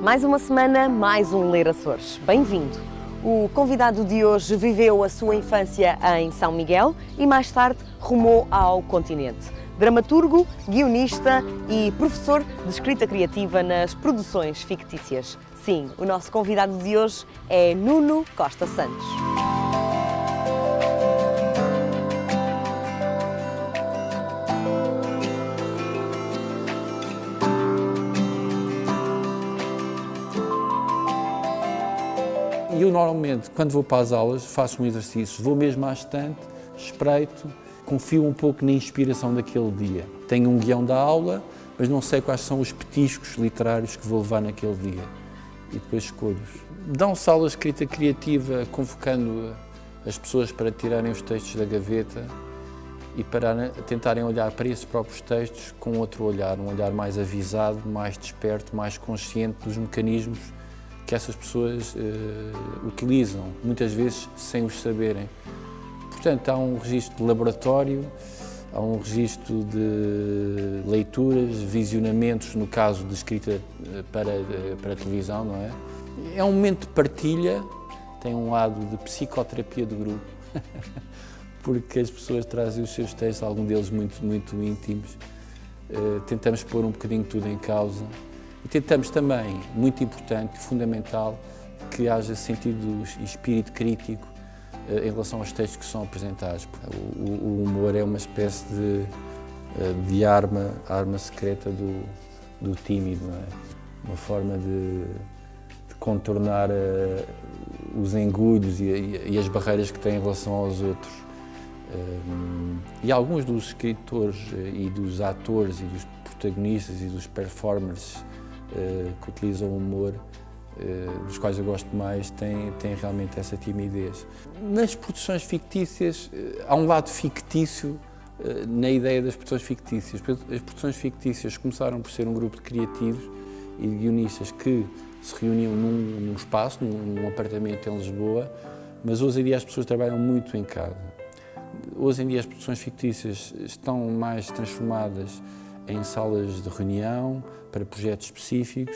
Mais uma semana, mais um Ler Açores. Bem-vindo! O convidado de hoje viveu a sua infância em São Miguel e mais tarde rumou ao continente. Dramaturgo, guionista e professor de escrita criativa nas produções fictícias. Sim, o nosso convidado de hoje é Nuno Costa Santos. Eu normalmente, quando vou para as aulas, faço um exercício, vou mesmo à estante, espreito, confio um pouco na inspiração daquele dia. Tenho um guião da aula, mas não sei quais são os petiscos literários que vou levar naquele dia. E depois escolho-os. Dão-se aulas de escrita criativa, convocando as pessoas para tirarem os textos da gaveta e para tentarem olhar para esses próprios textos com outro olhar, um olhar mais avisado, mais desperto, mais consciente dos mecanismos que essas pessoas utilizam, muitas vezes sem os saberem. Portanto, há um registro de laboratório, há um registro de leituras, visionamentos, no caso de escrita para televisão, não é? É um momento de partilha, tem um lado de psicoterapia de grupo, porque as pessoas trazem os seus textos, alguns deles muito íntimos. Tentamos pôr um bocadinho tudo em causa. E tentamos também, muito importante e fundamental, que haja sentido e espírito crítico em relação aos textos que são apresentados. O humor é uma espécie de arma secreta do tímido, não é? Uma forma de contornar os engulhos e as barreiras que tem em relação aos outros. E alguns dos escritores e dos atores e dos protagonistas e dos performers que utilizam o humor, dos quais eu gosto mais, têm realmente essa timidez. Nas produções fictícias, há um lado fictício na ideia das produções fictícias. As produções fictícias começaram por ser um grupo de criativos e de guionistas que se reuniam num espaço, num apartamento em Lisboa, mas hoje em dia as pessoas trabalham muito em casa. Hoje em dia as produções fictícias estão mais transformadas em salas de reunião, para projetos específicos.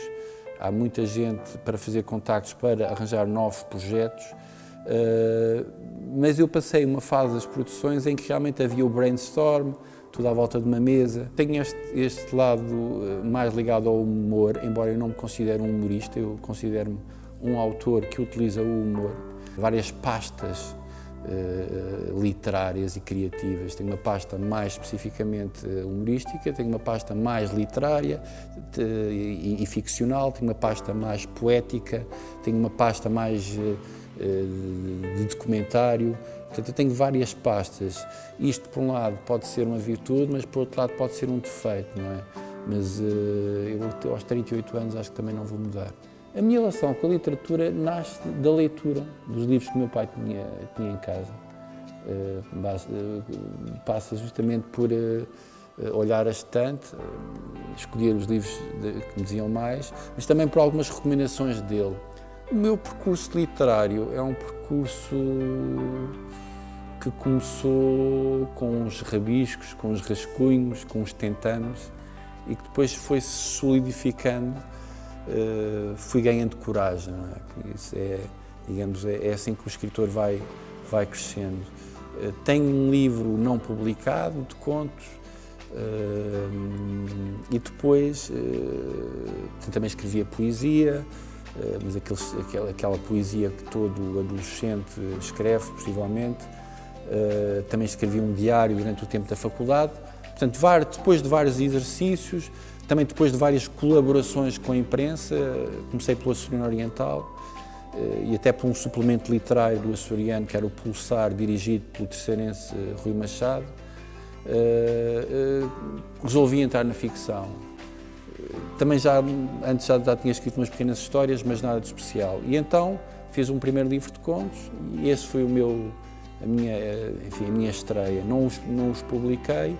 Há muita gente para fazer contactos para arranjar novos projetos, mas eu passei uma fase das produções em que realmente havia o brainstorm, tudo à volta de uma mesa. Tenho este lado mais ligado ao humor, embora eu não me considere um humorista, eu considero-me um autor que utiliza o humor. Várias pastas literárias e criativas. Tenho uma pasta mais especificamente humorística, tenho uma pasta mais literária e ficcional, tenho uma pasta mais poética, tenho uma pasta mais de documentário. Portanto, eu tenho várias pastas. Isto, por um lado, pode ser uma virtude, mas, por outro lado, pode ser um defeito, não é? Mas eu, aos 38 anos, acho que também não vou mudar. A minha relação com a literatura nasce da leitura dos livros que o meu pai tinha em casa. Passa justamente por olhar a estante, escolher os livros que me diziam mais, mas também por algumas recomendações dele. O meu percurso literário é um percurso que começou com os rabiscos, com os rascunhos, com os tentames e que depois foi-se solidificando. Fui ganhando coragem, não é? Isso é assim que o escritor vai crescendo. Tenho um livro não publicado de contos e depois também escrevia poesia, mas aquela poesia que todo adolescente escreve, possivelmente. Também escrevi um diário durante o tempo da faculdade. Portanto, depois de vários exercícios, também depois de várias colaborações com a imprensa, comecei pelo Açoriano Oriental e até por um suplemento literário do Açoriano, que era o Pulsar, dirigido pelo terceirense Rui Machado. Resolvi entrar na ficção. Também antes já tinha escrito umas pequenas histórias, mas nada de especial. E então fiz um primeiro livro de contos e esse foi a minha estreia. Não os publiquei.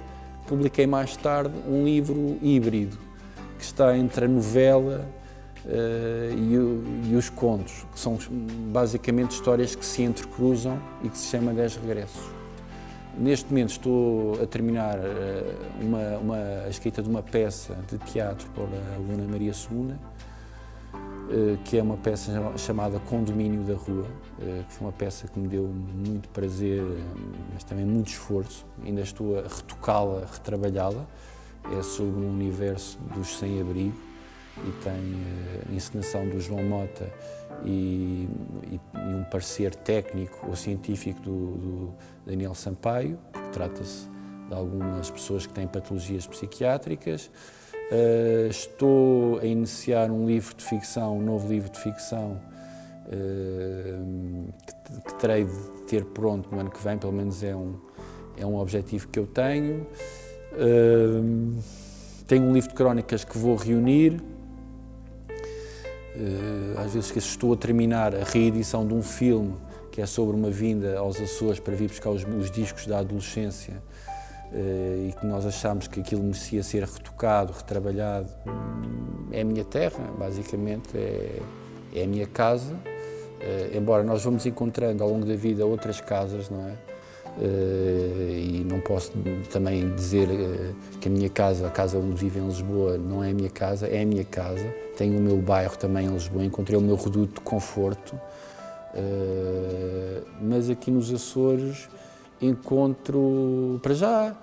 Publiquei mais tarde um livro híbrido, que está entre a novela e os contos, que são basicamente histórias que se entrecruzam e que se chama 10 Regressos. Neste momento estou a terminar a escrita de uma peça de teatro para a aluna Maria Segunda que é uma peça chamada Condomínio da Rua, que foi uma peça que me deu muito prazer, mas também muito esforço. Ainda estou a retocá-la, a retrabalhá-la. É sobre um universo dos sem-abrigo e tem a encenação do João Mota e um parecer técnico ou científico do Daniel Sampaio, porque trata-se de algumas pessoas que têm patologias psiquiátricas. Estou a iniciar um livro de ficção, um novo livro de ficção, que terei de ter pronto no ano que vem, pelo menos é um objetivo que eu tenho. Tenho um livro de crónicas que vou reunir. Às vezes estou a terminar a reedição de um filme que é sobre uma vinda aos Açores para vir buscar os discos da adolescência, e que nós achámos que aquilo merecia ser retocado, retrabalhado. É a minha terra, basicamente, é a minha casa, embora nós vamos encontrando ao longo da vida outras casas, não é? E não posso também dizer que a minha casa, a casa onde vivo em Lisboa, não é a minha casa, é a minha casa. Tenho o meu bairro também em Lisboa, encontrei o meu reduto de conforto, mas aqui nos Açores encontro, para já,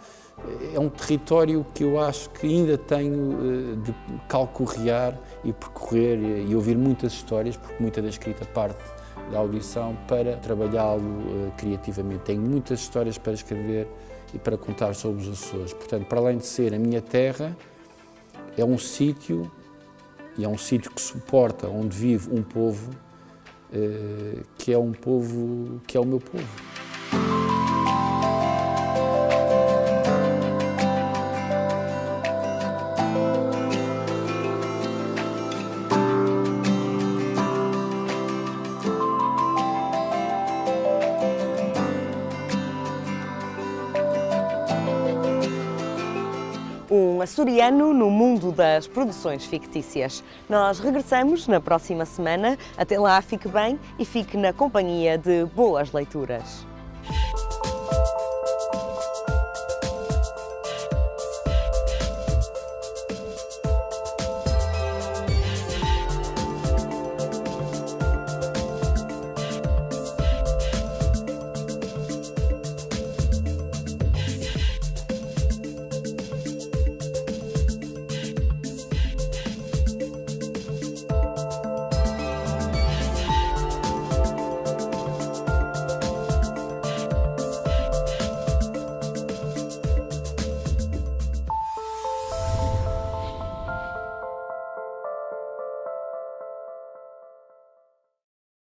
é um território que eu acho que ainda tenho de calcorrear e percorrer e ouvir muitas histórias, porque muita da escrita parte da audição, para trabalhá-lo criativamente. Tenho muitas histórias para escrever e para contar sobre os Açores. Portanto, para além de ser a minha terra, é um sítio, e é um sítio que suporta, onde vive um povo, que é um povo, que é o meu povo. Um açoriano no mundo das produções fictícias. Nós regressamos na próxima semana. Até lá, fique bem e fique na companhia de boas leituras.